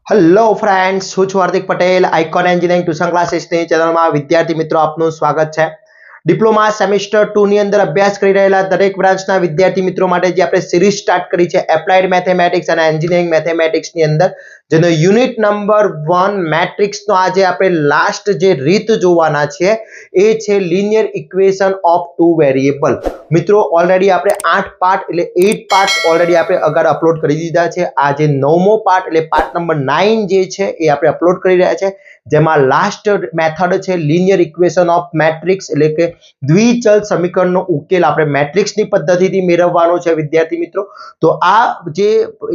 Hello friends, હું છું Hardik Patel. Icon engineering tuition ક્લાસીસની ચેનલમાં વિદ્યાર્થી મિત્રો આપનું સ્વાગત છે. ડિપ્લોમા સેમેસ્ટર 2 ની અંદર અભ્યાસ કરી રહેલા દરેક બ્રાન્ચના વિદ્યાર્થી મિત્રો માટે જે આપણે સિરીઝ સ્ટાર્ટ કરી છે એપ્લાઇડ મેથેમેટિક્સ અને એન્જિનિયરિંગ મેથેમેટિક્સની અંદર, જેનો યુનિટ નંબર 1 મેટ્રિક્સનો આજે આપણે લાસ્ટ જે રીત જોવાના છે એ છે linear equation of two variable. મિત્રો ઓલરેડી આપણે 8 પાર્ટ એટલે 8 પાર્ટ ઓલરેડી આપણે આગળ અપલોડ કરી દીધા છે. આ જે 9મો પાર્ટ એટલે પાર્ટ નંબર 9 જે છે એ આપણે અપલોડ કરી રહ્યા છે, જેમાં લાસ્ટ મેથડ છે લિનિયર ઇક્વેશન ઓફ મેટ્રિક્સ, એટલે કે દ્વિચલ સમીકરણનો ઉકેલ આપણે મેટ્રિક્સની પદ્ધતિથી મેળવવાનો છે વિદ્યાર્થી મિત્રો. તો આ જે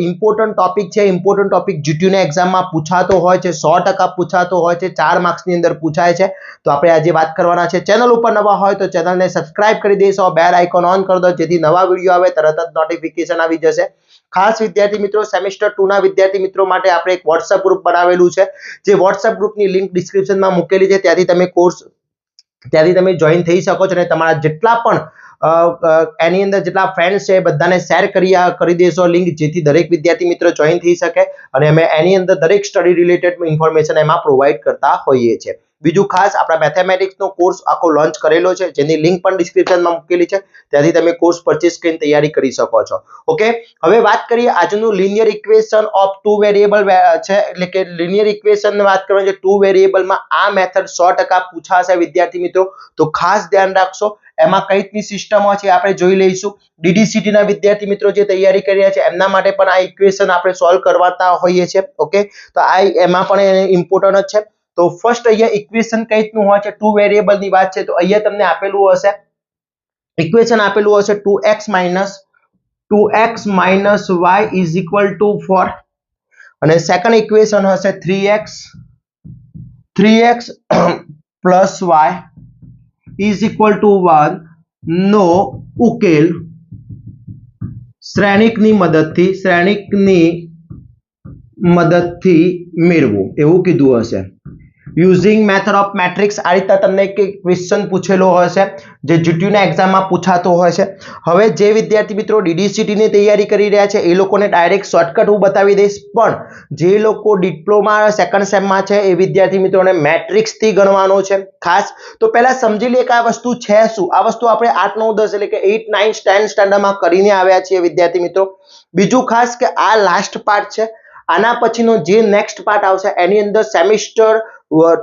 ઇમ્પોર્ટન્ટ ટોપિક છે, ઇમ્પોર્ટન્ટ ટોપિક જીટીયુના એક્ઝામમાં પૂછાતો હોય છે, 100% પૂછાતો હોય છે, 4 માર્ક્સની અંદર પૂછાય છે. તો આપણે આજે વાત કરવાના છે. ચેનલ ઉપર નવા હોય તો ચેનલને સબસ્ક્રાઇબ કરી દેશો, બેલ આઇકોન ઓન કરી દો જેથી નવા વિડીયો આવે તરત જ નોટિફિકેશન આવી જશે. ખાસ વિદ્યાર્થી મિત્રો, સેમેસ્ટર 2 ના વિદ્યાર્થી મિત્રો માટે આપણે એક વોટ્સએપ ગ્રુપ બનાવેલું છે. જે વોટ્સએપ ગ્રુપની લિંક ડિસ્ક્રિપ્શનમાં મૂકેલી છે, ત્યાંથી તમે જોઈન થઈ શકો છો અને તમારા જેટલા પણ એની અંદર જેટલા ફ્રેન્ડ્સ છે બધાને શેર કરી દેશો લિંક, જેથી દરેક વિદ્યાર્થી મિત્ર જોઈન થઈ શકે અને અમે એની અંદર દરેક સ્ટડી રિલેટેડ ઇન્ફોર્મેશન એમાં પ્રોવાઈડ કરતા હોઈએ છીએ. બીજું ખાસ આપણા મેથેમેટિક્સનો કોર્સ આખો લોન્ચ કરેલો છે, જેની લિંક પણ ડિસ્ક્રિપ્શનમાં મૂકેલી છે, ત્યાંથી તમે કોર્સ પરચેસ કરીને તૈયારી કરી શકો છો. ઓકે, હવે વાત કરીએ આજનું linear equation of two variable છે, એટલે કે લિનિયર ઇક્વેશનની વાત કરવાની છે ટુ વેરિયેબલમાં. આ મેથડ 100% પૂછાશે વિદ્યાર્થી મિત્રો, તો ખાસ ધ્યાન રાખશો. એમાં કઈ રીતની સિસ્ટમો છે આપણે જોઈ લઈશું. ડીડીસીટી ના વિદ્યાર્થી મિત્રો જે તૈયારી કરી રહ્યા છે એમના માટે પણ આ ઇક્વેશન આપણે સોલ્વ કરવાતા હોઈએ છીએ. ઓકે, તો આ એમાં પણ ઇમ્પોર્ટન્ટ જ છે. તો ફર્સ્ટ અહીંયા ઇક્વેશન કઈ રીતનું હોય છે, ટુ વેરિયેબલ ની વાત છે, તો અહીંયા તમને આપેલું હશે ઇક્વેશન આપેલું હશે 2x y is equal to 4, અને સેકન્ડ ઇક્વેશન હશે 3x plus y is equal to 1 નો ઉકેલ શ્રેણિકની મદદથી મેળવો, એવું કીધું હશે. Using method of matrix. આ રીતે તમને એક ક્વેશ્ચન પૂછેલો હશે જે જીટીયુના એક્ઝામમાં પૂછાતો હોય છે. હવે જે વિદ્યાર્થી મિત્રો ડીડીસીટી ની તૈયારી કરી રહ્યા છે એ લોકોને ડાયરેક્ટ શોર્ટકટ હું બતાવી દઈશ, પણ જે લોકો ડિપ્લોમા સેકન્ડ સેમમાં છે એ વિદ્યાર્થી મિત્રોને મેટ્રિક્સ થી ગણવાનો છે ખાસ. તો પહેલા સમજી લઈએ કે આ વસ્તુ છે શું. આ વસ્તુ આપણે 8 9 10 એટલે કે 8 9 10 સ્ટાન્ડર્ડમાં કરીને આવ્યા છીએ વિદ્યાર્થી મિત્રો. બીજું ખાસ કે આ લાસ્ટ પાર્ટ છે. આના પછીનો જે નેક્સ્ટ પાર્ટ આવશે એની અંદર સેમેસ્ટર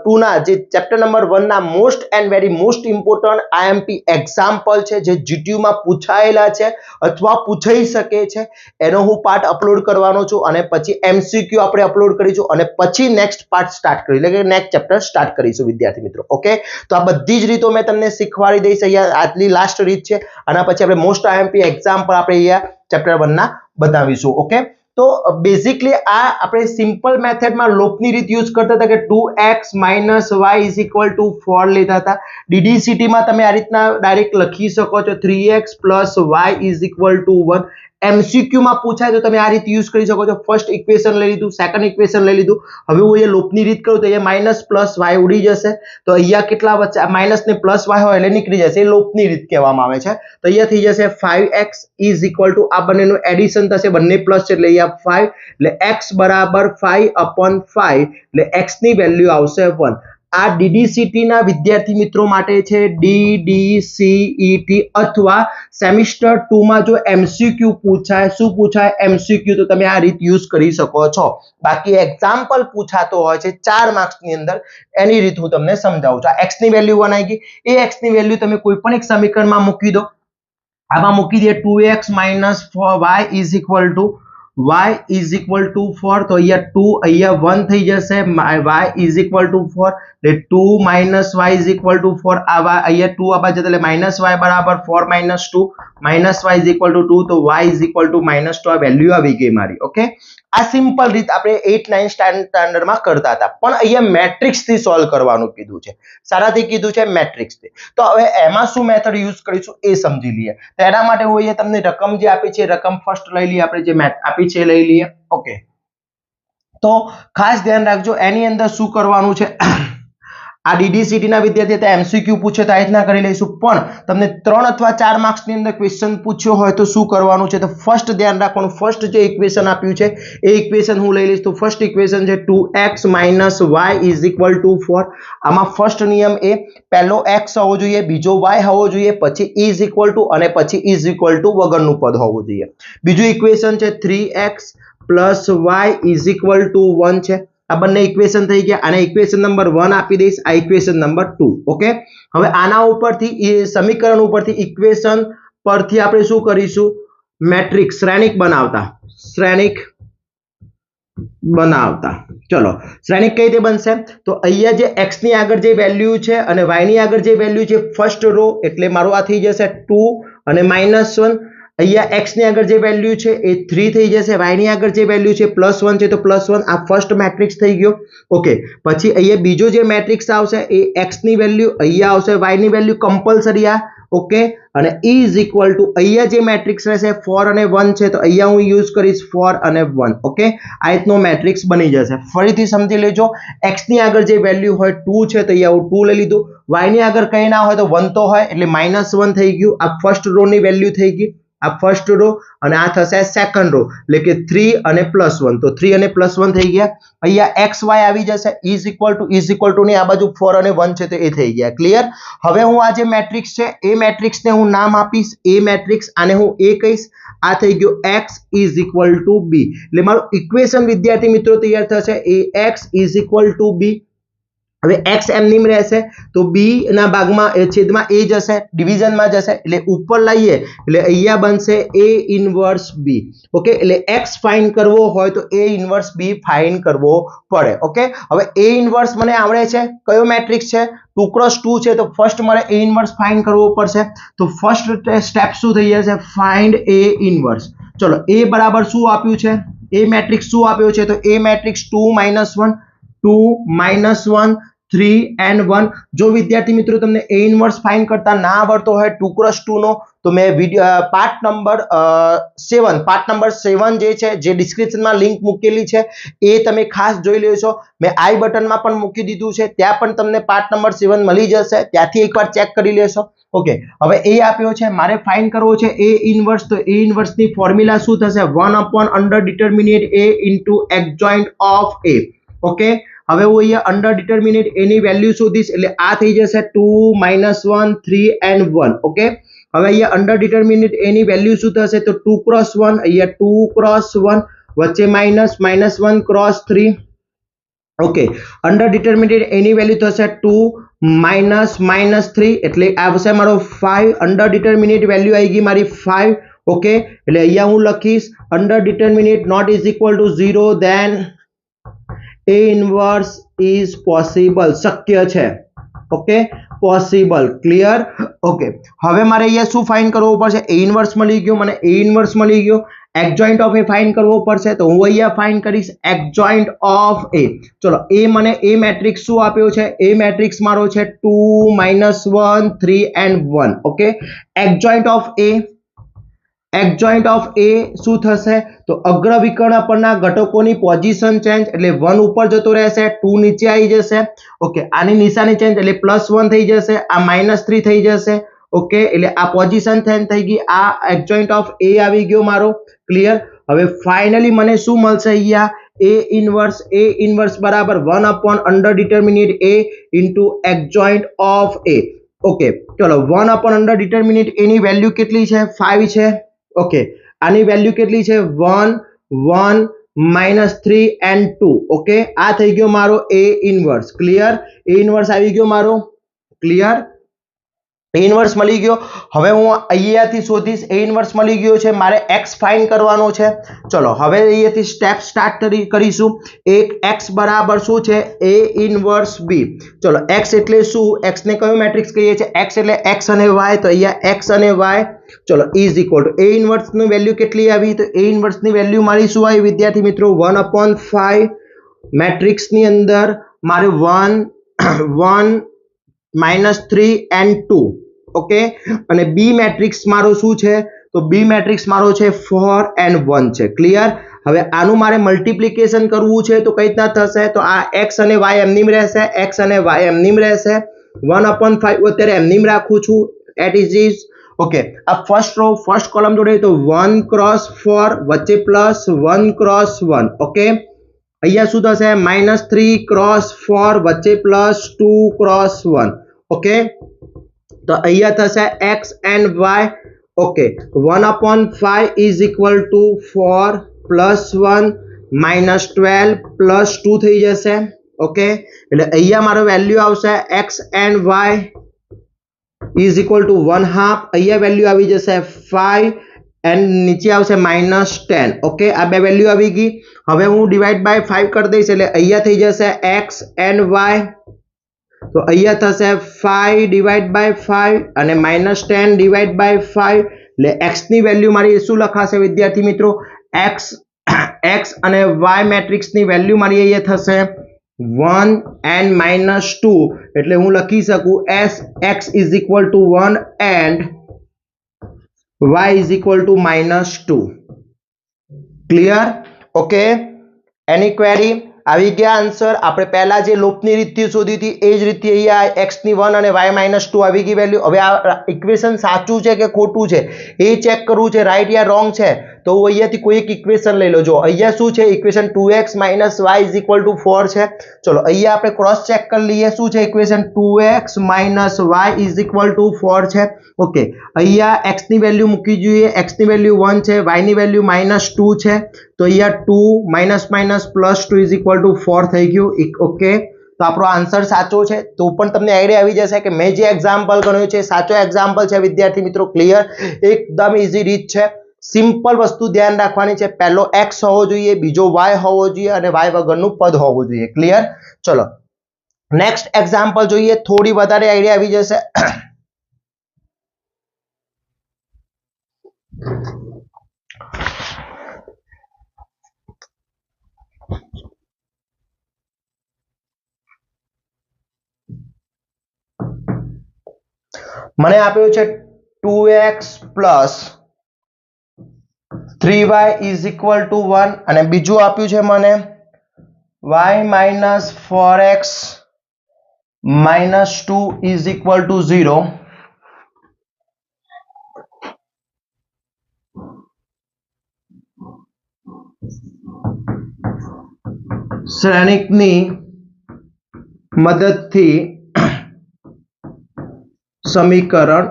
2 ના જે ચેપ્ટર નંબર 1 ના most and very most important IMP example છે જે જીટીયુમાં પૂછાયેલા છે અથવા પૂછાઈ શકે છે, એનો હું પાર્ટ અપલોડ કરવાનો છું, અને પછી એમસીક્યુ આપણે અપલોડ કરીશું, અને પછી નેક્સ્ટ પાર્ટ સ્ટાર્ટ કરીશું, એટલે કે નેક્સ્ટ ચેપ્ટર સ્ટાર્ટ કરીશું વિદ્યાર્થી મિત્રો. ઓકે, તો આ બધી જ રીતો મેં તમને શીખવાડી દઈશ. અહીંયા આટલી લાસ્ટ રીત છે, આના પછી આપણે મોસ્ટ આઈએમપી એક્ઝામ્પલ આપણે અહીંયા ચેપ્ટર 1 ના બતાવીશું. ઓકે, તો બેઝિકલી આ આપણે સિમ્પલ મેથડમાં લોપની રીત યુઝ કરતા હતા કે 2x y is equal to 4 લેતા હતા. ડીડીસીટીમાં તમે આ રીતના ડાયરેક્ટ લખી શકો છો 3x plus y is equal to 1. એમસીક્યુમાં પૂછાય તો તમે આ રીત યુઝ કરી શકો છો. ફર્સ્ટ ઇક્વેશન લઈ લીધું, સેકન્ડ ઇક્વેશન લઈ લીધું. હવે હું અહીંયા લોપની રીત કરું તો અહીંયા માઇનસ પ્લસ y ઉડી જશે, તો અહીંયા કેટલા વચ્ચે માઇનસ ને પ્લસ y હોય એટલે નીકળી જશે, એ લોપની રીત કહેવામાં આવે છે. તો અહીંયા થઈ જશે 5x is equal to આ બંનેનું એડિશન થશે, બંને પ્લસ છે એટલે અહીંયા 5, એટલે x બરાબર 5/5, એટલે x ની વેલ્યુ આવશે 1. આ ડીડીસીટી ના વિદ્યાર્થી મિત્રો માટે છે, ડીડીસીઈટી, અથવા સેમેસ્ટર 2 માં જો એમસીક્યુ પૂછાય, શું પૂછાય એમસીક્યુ, તો તમે આ રીત યુઝ કરી શકો છો. બાકી એક્ઝામ્પલ પૂછાતો હોય છે 4 માર્ક્સ ની અંદર, એની રીત હું તમને સમજાવું છું. આ x ની વેલ્યુ 1 આવી ગઈ, એ x ની વેલ્યુ તમે કોઈ પણ એક સમીકરણમાં મૂકી દો. આમાં મૂકી દે 2x y is equal to 4, તો અહીંયા 2 અહીંયા 1 થઈ જશે, y is equal to 4, એટલે 2 minus y is equal to 4. અહીંયા 2 આ બાજુ એટલે minus y બરાબર 4 minus 2, minus y is equal to 2, તો y is equal to -2. આ વેલ્યુ આવી ગઈ મારી. ઓકે, આ સિમ્પલ રીત આપણે 8 9 સ્ટાન્ડર્ડમાં કરતા હતા, પણ અહીંયા મેટ્રિક્સ થી સોલ્વ કરવાનું કીધું છે. સારાથી કીધું છે મેટ્રિક્સ થી. તો હવે એમાં શું મેથડ યુઝ કરીશું એ સમજી લઈએ. તો એના માટે હું અહીંયા તમને રકમ જે આપી છે રકમ ફર્સ્ટ લઈ લઈએ, આપણે જે મેથ આપી છે લઈ લઈએ. ઓકે, તો ખાસ ધ્યાન રાખજો એની અંદર શું કરવાનું છે. આ DDCT ના વિદ્યાર્થી હતા MCQ પૂછે તો આ રીતના કરી લઈશું, પણ તમને 3 અથવા 4 માર્ક્સ ની અંદર ક્વેશ્ચન પૂછ્યો હોય તો શું કરવાનું છે? તો ફર્સ્ટ ધ્યાન રાખવાનું, ફર્સ્ટ જે ઇક્વેશન આપ્યું છે એ ઇક્વેશન હું લઈ લઈશ. તો ફર્સ્ટ ઇક્વેશન છે 2x - y = 4. આમાં ફર્સ્ટ નિયમ એ પહેલો x હોવો જોઈએ, બીજો y હોવો જોઈએ, પછી = અને પછી વગરનું પદ હોવું જોઈએ. બીજું ઇક્વેશન છે 3x + y = 1 છે. આ બંને ઇક્વેશન થઈ ગયા. આને ઇક્વેશન નંબર 1 આપી દઈશ, આ ઇક્વેશન નંબર 2. ઓકે, હવે આના ઉપરથી સમીકરણ ઉપરથી ઇક્વેશન પરથી આપણે શું કરીશું? મેટ્રિક્સ શ્રેણિક બનાવતા ચલો શ્રેણિક કઈ રીતે બનશે? તો અહીંયા જે x ની આગળ જે વેલ્યુ છે અને y ની આગળ જે વેલ્યુ છે ફર્સ્ટ રો, એટલે મારો આ થઈ જશે 2 અને -1. અહીંયા x ની આગળ જે વેલ્યુ છે એ 3 થઈ જશે, y ની આગળ જે વેલ્યુ છે +1 છે તો +1. આ ફર્સ્ટ મેટ્રિક્સ થઈ ગયો. ઓકે, પછી અહીંયા બીજો જે મેટ્રિક્સ આવશે એ x ની વેલ્યુ અહીંયા આવશે, y ની વેલ્યુ કમ્પલસરી આ. ઓકે, અને અહીંયા જે મેટ્રિક્સ રહેશે 4 અને 1 છે તો અહીંયા હું યુઝ કરીશ 4 અને 1. ઓકે, આ રીતનો મેટ્રિક્સ બની જશે. ફરીથી સમજી લેજો, x ની આગળ જે વેલ્યુ હોય 2 છે તો અહીંયા હું 2 લઈ લીધું, y ની આગળ કંઈ ના હોય તો 1 તો હોય એટલે -1 થઈ ગયું. આ ફર્સ્ટ રો ની વેલ્યુ થઈ ગઈ, આ ફર્સ્ટ રો, અને આ થશે સેકન્ડ રો, એટલે કે 3 અને +1. તો 3 અને +1 થઈ ગયા. અહીંયા xy આવી જશે, = ની આ બાજુ 4 અને 1 છે તો એ થઈ ગયા. ક્લિયર? હવે હું આ જે મેટ્રિક્સ છે એ મેટ્રિક્સને હું નામ આપીશ A મેટ્રિક્સ, આને હું A કહીશ. આ થઈ ગયો x = b, એટલે મારું ઇક્વેશન વિદ્યાર્થી મિત્રો તૈયાર થશે Ax = b. હવે x એમનેમ રહેશે તો b ના ભાગમાં છેદમાં a જશે, ડિવિઝનમાં જશે, એટલે ઉપર લઈએ એટલે અહીંયા બનશે A ઇન્વર્સ b. ઓકે, એટલે x ફાઇન્ડ કરવો હોય તો A ઇન્વર્સ b ફાઇન્ડ કરવો પડે. ઓકે, હવે A ઇન્વર્સ મને આવડે છે, કયો મેટ્રિક્સ છે? 2 × 2 છે તો ફર્સ્ટ મારે A ઇન્વર્સ ફાઇન્ડ કરવો પડશે. તો ફર્સ્ટ સ્ટેપ શું થઈ જશે? Find A inverse. ચલો, A બરાબર શું આપ્યું છે? A મેટ્રિક્સ શું આપ્યો છે? તો A મેટ્રિક્સ 2 - 1 2 - 1 3 and 1. જો વિદ્યાર્થી મિત્રો તમને A ઇન્વર્સ ફાઇન્ડ કરતા ના આવડતો હોય 2 × 2 નો, તો મેં પાર્ટ નંબર 7 જે છે, જે ડિસ્ક્રિપ્શનમાં લિંક મૂકેલી છે એ તમે ખાસ જોઈ લેશો. મેં આઈ બટનમાં પણ મૂકી દીધું છે, ત્યાં પણ તમને પાર્ટ નંબર 7 મળી જશે, ત્યાંથી એકવાર ચેક કરી લેશો. ઓકે, હવે A આપ્યો છે, મારે ફાઇન્ડ કરવો છે A ઇન્વર્સ. તો A ઇન્વર્સની ફોર્મ્યુલા શું થશે? 1/(A * adjoint of A. Okay, હવે હું અહીંયા અંડર ડિટર્મિનેટ A ની વેલ્યુ શોધીશ, એટલે આ થઈ જશે 2 - 1 3 and 1. ઓકે, હવે અહીંયા અંડર ડિટર્મિનેટ A ની વેલ્યુ શું થશે? તો 2 × 1, અહીંયા 2 × 1, વચ્ચે -1 × 3. ઓકે, અંડર ડિટર્મિનેટ A ની વેલ્યુ થશે 2 - -3, એટલે આવશે મારો 5. અંડર ડિટર્મિનેટ વેલ્યુ આવી ગઈ મારી 5. ઓકે, એટલે અહીંયા હું લખીશ under determinant not = 0, then A inverse is possible. શક્ય છે. Okay, possible. ક્લિયર? ઓકે, હવે મારે અહીંયા શું ફાઇન્ડ કરવું પડશે? A ઇન્વર્સ મળી ગયો મને, A ઇન્વર્સ મળી ગયો. એડજોઇન્ટ ઓફ A ફાઇન્ડ કરવો પડશે, તો હું અહીંયા ફાઇન્ડ કરીશ એડજોઇન્ટ ઓફ A. ચલો, A મને A મેટ્રિક્સ શું આપ્યો છે? A મેટ્રિક્સ મારો છે 2 - 1 3 and 1. Okay, adjoint of A શું થશે? તો અગ્ર વિકર્ણ પરના ઘટકોની પોઝિશન ચેન્જ, એટલે 1 ઉપર જતો રહેશે, 2 નીચે આવી જશે. ઓકે, આની નિશાની ચેન્જ એટલે +1 થઈ જશે, આ -3 થઈ જશે. ઓકે, એટલે આ પોઝિશન ચેન્જ થઈ ગઈ, આ એડજોઇન્ટ ઓફ A આવી ગયો મારો. ક્લિયર? હવે ફાઇનલી મને શું મળશે? અહીંયા A ઇન્વર્સ બરાબર 1/(A * adjoint of A. Okay, ચલો, 1/(A ની વેલ્યુ કેટલી છે? 5 છે. ઓકે, આની વેલ્યુ કેટલી છે? 1 1 -3 and 2. ઓકે, આ થઈ ગયો મારો A inverse. Clear? A inverse આવી ગયો મારો. ક્લિયર? A ઇન્વર્સ મળી ગયો. હવે હું અહીંયાથી શોધીશ. A ઇન્વર્સ મળી ગયો છે, મારે x ફાઇન્ડ કરવાનો છે. ચલો, હવે અહીંયાથી સ્ટેપ સ્ટાર્ટ કરીશું. એક x બરાબર શું છે? A inverse b. ચલો, x એટલે શું? x ને કયો મેટ્રિક્સ કહીએ છીએ? x એટલે x અને y, તો અહીંયા x અને y. ચલો, = A ઇન્વર્સ ની વેલ્યુ કેટલી આવી? તો A ઇન્વર્સ ની વેલ્યુ મારી શું આવી વિદ્યાર્થી મિત્રો? 1/5. મેટ્રિક્સ ની અંદર મારે 1 1 -3 and 2. ઓકે, અને B મેટ્રિક્સ મારો શું છે? તો B મેટ્રિક્સ મારો છે 4 and 1 છે. ક્લિયર? હવે આનું મારે મલ્ટીપ્લિકેશન કરવું છે તો કઈ રીતના થશે તો આ x અને y એમનીમ રહેશે x અને y એમનીમ રહેશે 1/5 અત્યારે એમનીમ રાખું છું એટ ઇઝ ઓકે આ ફર્સ્ટ રો ફર્સ્ટ કોલમ જોડે તો 1 क्रॉस 4 વચ્ચે પ્લસ 1 क्रॉस 1 ઓકે અહીંયા શું થશે -3 क्रॉस 4 વચ્ચે પ્લસ 2 क्रॉस 1 ઓકે તો અહીંયા થશે x and y okay 1/5 is equal to 4 plus 1 minus 12 plus 2 થઈ જશે ઓકે એટલે અહીંયા મારો વેલ્યુ આવશે x and y is equal to 1/2 અહીંયા વેલ્યુ આવી જશે 5 and નીચે આવશે -10 ઓકે આ બે વેલ્યુ આવી ગઈ હવે હું ડિવાઇડ બાય 5 કરી દઈશ એટલે અહીંયા થઈ જશે x and y તો અહીંયા થશે 5 ડિવાઇડ બાય 5 અને -10 ડિવાઇડ બાય 5 એટલે x ની વેલ્યુ મારી શું લખાશે વિદ્યાર્થી મિત્રો x અને y મેટ્રિક્સ ની વેલ્યુ મારી અહીંયા થશે 1 and -2 એટલે હું લખી શકું x is equal to 1 and y is equal to -2 clear okay any query આવી ગયા આન્સર આપણે પહેલા જે લૂપની રીતથી શોધી હતી એ જ રીતે અહીંયા x ની 1 અને y -2 આવી ગઈ વેલ્યુ હવે આ ઇક્વેશન સાચું છે કે ખોટું છે એ ચેક કરવું છે રાઈટ યા રોંગ છે તો અહીંયાથી કોઈ એક ઇક્વેશન લઈ લો જો અહીંયા શું છે ઇક્વેશન 2x - y = 4 છે ચલો અહીંયા આપણે ક્રોસ ચેક કરી લઈએ શું છે ઇક્વેશન 2x - y = 4 છે ઓકે અહીંયા x ની વેલ્યુ મૂકી જોઈએ x ની વેલ્યુ 1 છે y ની વેલ્યુ -2 છે તો અહીંયા 2 - +2 = 4 થઈ ગયું ઓકે તો આપણો આન્સર સાચો છે તો પણ તમને આઈડિયા આવી જશે કે મેં જે એક્ઝામ્પલ ગણ્યો છે સાચો એક્ઝામ્પલ છે વિદ્યાર્થી મિત્રો ક્લિયર એકદમ ઈઝી રીત છે સિમ્પલ વસ્તુ ધ્યાન રાખવાની છે પહેલો x હોવો જોઈએ બીજો y હોવો જોઈએ અને y વગરનું પદ હોવું જોઈએ ક્લિયર ચલો નેક્સ્ટ એક્ઝામ્પલ જોઈએ થોડી વધારે આઈડિયા આવી જશે મને આપ્યો છે 2x + 3y = 1 અને બીજું આપ્યું છે મને y - 4x - 2 = 0 શ્રેણિકની મદદથી સમીકરણ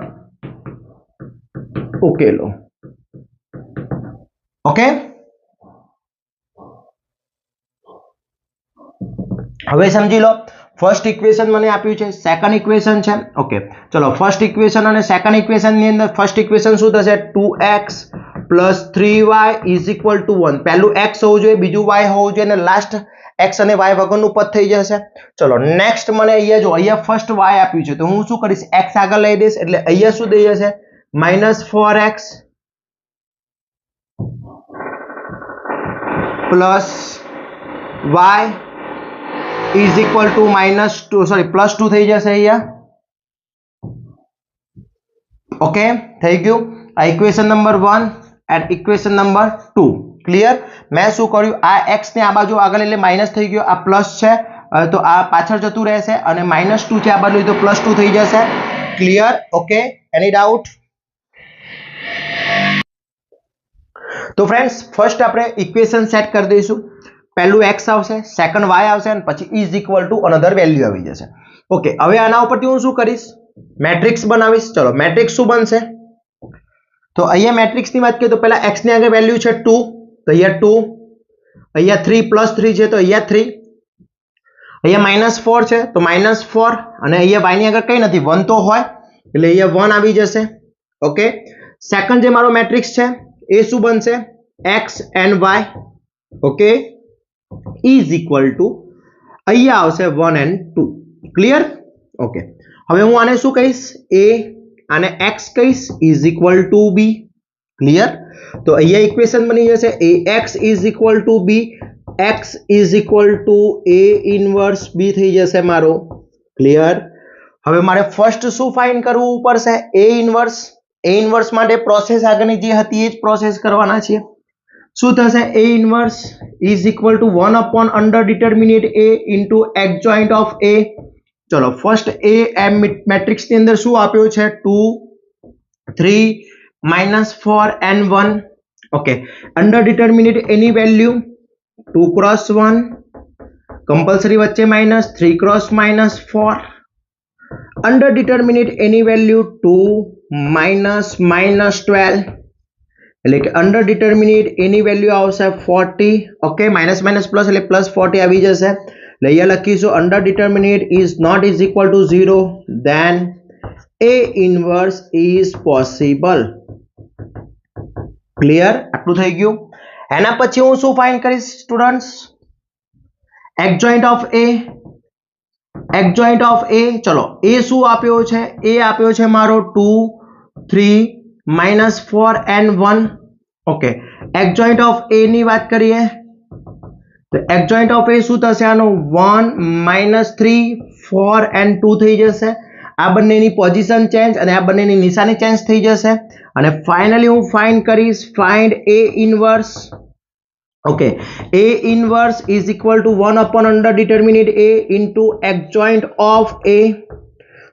ઉકેલો ઓકે હવે સમજી લો ફર્સ્ટ ઇક્વેશન મને આપ્યું છે સેકન્ડ ઇક્વેશન છે ઓકે ચલો ફર્સ્ટ ઇક્વેશન અને સેકન્ડ ઇક્વેશન ની અંદર ફર્સ્ટ ઇક્વેશન શું થશે 2x + 3y = 1 પહેલું x હોવું જોઈએ બીજું y હોવું જોઈએ અને લાસ્ટ x અને y વગરનું પદ થઈ જશે ચલો નેક્સ્ટ મને અહીંયા જો અહીંયા ફર્સ્ટ y આપ્યું છે તો હું શું કરીશ x આગળ લઈ દઈશ એટલે અહીંયા શું થઈ જશે -4x + y = -2 સોરી +2 થઈ જશે અહીંયા ઓકે થઈ ગયું આ equation number 1 and equation number 2 clear મેં શું કર્યું આ x ને આ બાજુ આગળ એટલે માઈનસ થઈ ગયો આ પ્લસ છે તો આ પાછળ જતું રહેશે અને -2 છે આ બાજુ તો +2 થઈ જશે ક્લિયર ઓકે એની ડાઉટ તો ફ્રેન્ડ્સ ફર્સ્ટ આપણે ઇક્વેશન સેટ કરી દઈશું પહેલું x આવશે સેકન્ડ y આવશે અને પછી is equal to another value આવી જશે ઓકે હવે આના ઉપરથી હું શું કરીશ મેટ્રિક્સ બનાવીશ ચલો મેટ્રિક્સ શું બનશે તો અહીંયા મેટ્રિક્સ ની વાત કરીએ તો પહેલા x ની આગળ વેલ્યુ છે 2 તો અહીંયા 2 અહીંયા 3 + 3 છે તો અહીંયા 3 અહીંયા -4 છે તો -4 અને અહીંયા y ની આગળ કઈ નથી 1 તો હોય એટલે અહીંયા 1 આવી જશે ઓકે સેકન્ડ જે મારો મેટ્રિક્સ છે એ શું બનશે x and y okay is equal two અહીંયા આવશે 1 and 2 ક્લિયર ઓકે હવે હું આને શું કહીશ a આને x કહીશ is equal two b clear તો અહીંયા ઇક્વેશન બની જશે ax is equal two b x is equal two a inverse b થઈ જશે મારો ક્લિયર હવે મારે ફર્સ્ટ શું ફાઇન્ડ કરવું પડશે a ઇન્વર્સ માટે પ્રોસેસ આગળની જે હતી એ જ પ્રોસેસ કરવાના છે શું થશે a inverse is equal to 1 upon under determinant a into adjoint of a. ચલો ફર્સ્ટ a એમ મેટ્રિક્સ ની અંદર શું આપ્યો છે 2 3 -4 and 1. ઓકે અંડર ડિટર્મિનેટ એની વેલ્યુ 2 cross 1 कंपल्सरी वच्चे -3 cross -4 अंडर डिटर्मिनेट एनी वैल्यू 2 -12 એટલે કે અંડર ડિટર્મિનેટ એની વેલ્યુ આવશે 40. ઓકે માઇનસ માઇનસ પ્લસ એટલે પ્લસ 40 આવી જશે. એટલે અહીંયા લખીશું under determinant is not is equal to 0 then a inverse is possible. Clear? આટલું થઈ ગયું. એના પછી હું શું ફાઇન્ડ કરીશ students? Adjoint of a. Adjoint of a ચલો a શું આપ્યો છે? a આપ્યો છે મારો 2 3 -4 and 1. Okay adjoint of a ની વાત કરીએ તો એડજોઇન્ટ ઓફ a શું થશે? આનો 1 -3 4 and 2 થઈ જશે. આ બંનેની પોઝિશન ચેન્જ અને આ બંનેની નિશાની ચેન્જ થઈ જશે અને ફાઇનલી હું ફાઇન્ડ કરીશ find a inverse. Okay a inverse is equal to 1 upon under determinant a into adjoint of a.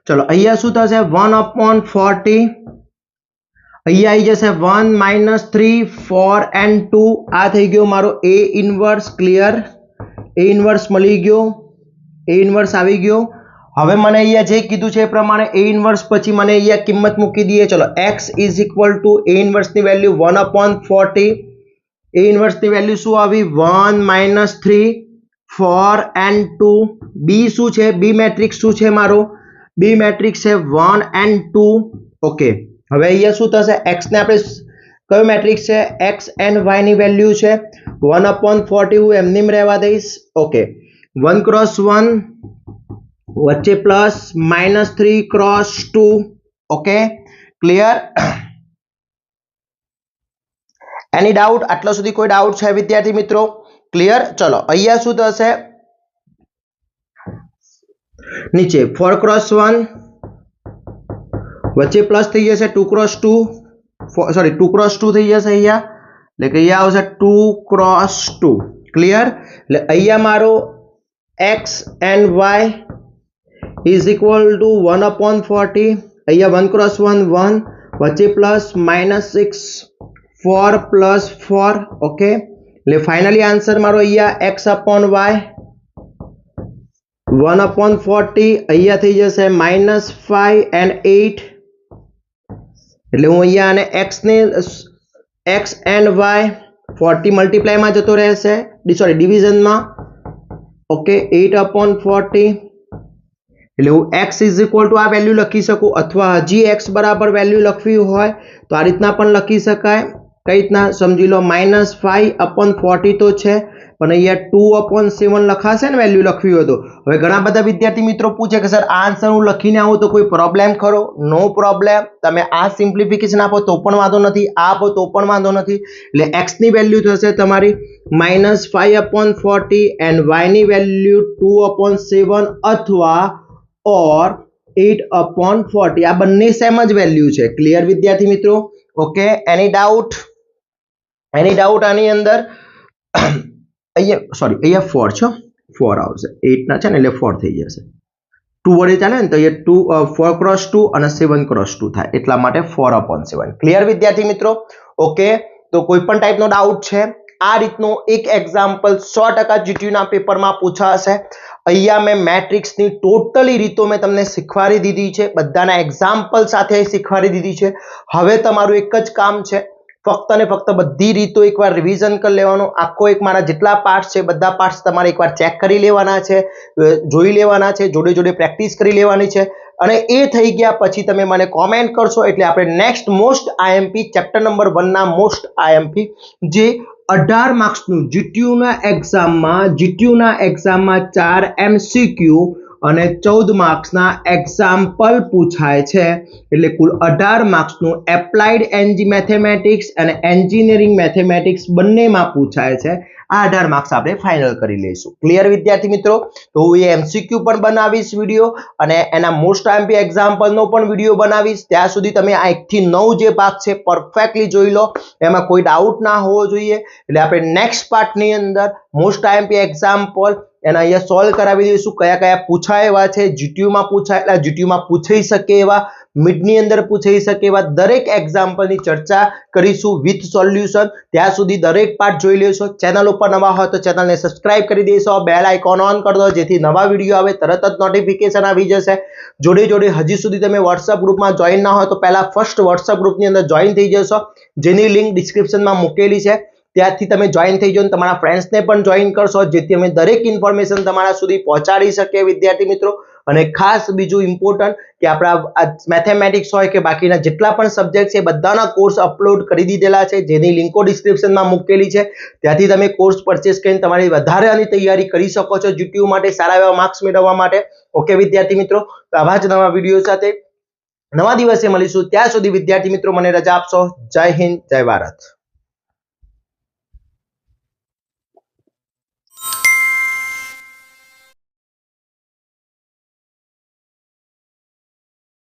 चलो અહીંયા શું થશે 1 upon 40 અહીંયા આવી જશે 1 -3 4 and 2 આ થઈ ગયો મારો a inverse. Clear? a inverse મળી ગયો, a ઇન્વર્સ આવી ગયો. હવે મને અહીંયા જે કીધું છે એ પ્રમાણે a ઇન્વર્સ પછી મને અહીંયા કિંમત મૂકી દઈએ. ચલો x is equal two a inverse ની વેલ્યુ 1 upon 40 a ઇન્વર્સ ની વેલ્યુ શું આવી 1 -3 4 and 2. b શું છે? b મેટ્રિક્સ શું છે મારો? b મેટ્રિક્સ છે 1 and 2. ઓકે હવે અહીંયા શું થશે? x ને આપણે કયો મેટ્રિક્સ છે? x and y ની વેલ્યુ છે 1 upon 40 હું એમનેમ રહેવા દઈશ. ઓકે 1 cross 1 વચ્ચે plus -3 cross 2. Okay clear? Any doubt? आटला सुधी कोई डाउट है विद्यार्थी मित्रों? क्लियर? चलो अहिया शू थशे नीचे 4 cross 1 वच्चे प्लस थई जशे 2 cross 2 सॉरी 2 cross 2 थई जशे अहिया એટલે કે અહીંયા આવશે 2 cross 2. ક્લિયર? એટલે અહીંયા મારો x and y is equal to 1 upon 40 અહીંયા 1 cross 1 1 વચ્ચે પ્લસ -6 4 plus 4. ओके એટલે ફાઇનલી આન્સર મારો અહીંયા x upon y 1 upon 40 અહીંયા થઈ જશે -5 and 8 એટલે હું અહીંયા આને x ને x and y 40 મલ્ટીપ્લાય માં જતો રહેશે સોરી ડિવિઝન માં. ઓકે 8 upon 40 એટલે હું x is equal to આ વેલ્યુ લખી શકું અથવા હજી x બરાબર વેલ્યુ લખવી હોય તો આ રીતના પણ લખી શકાય. કઈ રીતના સમજી લો -5 upon 40 તો છે પણ અહીંયા 2 upon 7 લખાશે ને વેલ્યુ લખવી હોય તો. હવે ઘણા બધા વિદ્યાર્થી મિત્રો પૂછે કે સર આ આન્સર હું લખીને આવું તો કોઈ પ્રોબ્લેમ ખરો? નો પ્રોબ્લેમ. તમે આ સિમ્પ્લિફિકેશન આપો તો પણ વાંધો નથી, આ આપો તો પણ વાંધો નથી. એટલે x ની વેલ્યુ થશે તમારી -5 upon 40 and y ની વેલ્યુ 2 upon 7 અથવા और 8 upon 40 આ બંને સેમ જ વેલ્યુ છે. ક્લિયર વિદ્યાર્થી મિત્રો? ઓકે એની ડાઉટ? એની ડાઉટ આની અંદર અહીંયા સોરી અહીંયા 4 છે 4 આવશે 8 ના છે ને એટલે 4 થઈ જશે 2 વડે ચાલે ને તો અહીંયા 2 4 cross 2 અને 7 cross 2 થાય એટલા માટે 4 upon 7. ક્લિયર વિદ્યાર્થી મિત્રો? ઓકે તો કોઈ પણ ટાઈપનો ડાઉટ છે આ રીતનો એક એક્ઝામ્પલ 100% જીટીયુના પેપરમાં પૂછાશે. અહીંયા મેં મેટ્રિક્સની ટોટલી રીતો મેં તમને શીખવાડી દીધી છે, બધાના એક્ઝામ્પલ સાથે શીખવાડી દીધી છે. હવે તમારું એક જ કામ છે ફક્ત ને ફક્ત બધી રીતો એકવાર રિવિઝન કરી લેવાનો. આખો એક મારા જેટલા પાર્ટ્સ છે બધા પાર્ટ્સ તમારે એકવાર ચેક કરી લેવાના છે, જોઈ લેવાના છે, જોડે જોડે પ્રેક્ટિસ કરી લેવાની છે અને એ થઈ ગયા પછી તમે મને કોમેન્ટ કરશો એટલે આપણે next most IMP chapter number 1 ના મોસ્ટ આઈએમપી જે 18 માર્ક્સનું જીટીયુના એક્ઝામમાં 4 MCQ અને 14 માર્ક્સના એક્ઝામ્પલ પૂછાય છે, એટલે કુલ 18 માર્ક્સનું એપ્લાઇડ મેથેમેટિક્સ અને એન્જિનિયરિંગ મેથેમેટિક્સ બંનેમાં પૂછાય છે. આ 18 માર્ક્સ આપણે ફાઇનલ કરી લઈશું. ક્લિયર વિદ્યાર્થી મિત્રો? તો હું એ MCQ પણ બનાવીશ વિડીયો અને એના મોસ્ટ આઈએમપી એક્ઝામ્પલનો પણ વિડીયો બનાવીશ. ત્યાં સુધી તમે આ 1 થી 9 જે ભાગ છે પરફેક્ટલી જોઈ લો, એમાં કોઈ ડાઉટ ના હોવો જોઈએ. એટલે આપણે નેક્સ્ટ પાર્ટની અંદર મોસ્ટ આઈએમપી એક્ઝામ્પલ એના અહીંયા સોલ્વ કરાવી દઈશું. કયા કયા પૂછાય એવા છે, જીટીયુમાં પૂછાયેલા, જીટીયુમાં પૂછાઈ શકે એવા, મિડની અંદર પૂછાઈ શકે એવા દરેક એક્ઝામ્પલની ચર્ચા કરીશું વિથ સોલ્યુશન. ત્યાં સુધી દરેક પાર્ટ જોઈ લેશો. ચેનલ ઉપર નવા હોય તો ચેનલને સબસ્ક્રાઇબ કરી દેશો, બેલ આઇકોન ઓન કરી દો, જેથી નવા વિડીયો આવે તરત જ નોટિફિકેશન આવી જશે. જોડે જોડે હજી સુધી તમે વોટ્સઅપ ગ્રુપમાં જોઈન ના હોય તો પહેલા ફર્સ્ટ વોટ્સઅપ ગ્રુપની અંદર જોઈન થઈ જશો, જેની લિંક ડિસ્ક્રિપ્શનમાં મૂકેલી છે. ત્યાંથી તમે જોઈન થઈ જાઓ, તમારા ફ્રેન્ડ્સને પણ જોઈન કરશો, જેથી અમે દરેક ઇન્ફોર્મેશન તમારા સુધી પહોંચાડી શકીએ વિદ્યાર્થી મિત્રો. અને ખાસ બીજું ઇમ્પોર્ટન્ટ કે આપણા મેથેમેટિક્સ હોય કે બાકીના જેટલા પણ સબ્જેક્ટ છે બધાના કોર્સ અપલોડ કરી દીધેલા છે, જેની લિંકો ડિસ્ક્રિપ્શનમાં મૂકેલી છે. ત્યાંથી તમે કોર્સ પરચેસ કરીને તમારી વધારાની તૈયારી કરી શકો છો જીટીયુ માટે, સારા એવા માર્ક્સ મેળવવા માટે. ઓકે વિદ્યાર્થી મિત્રો, તો આવા જ નવા વિડીયો સાથે નવા દિવસે મળીશું. ત્યાં સુધી વિદ્યાર્થી મિત્રો મને રજા આપશો. જય હિન્દ, જય ભારત.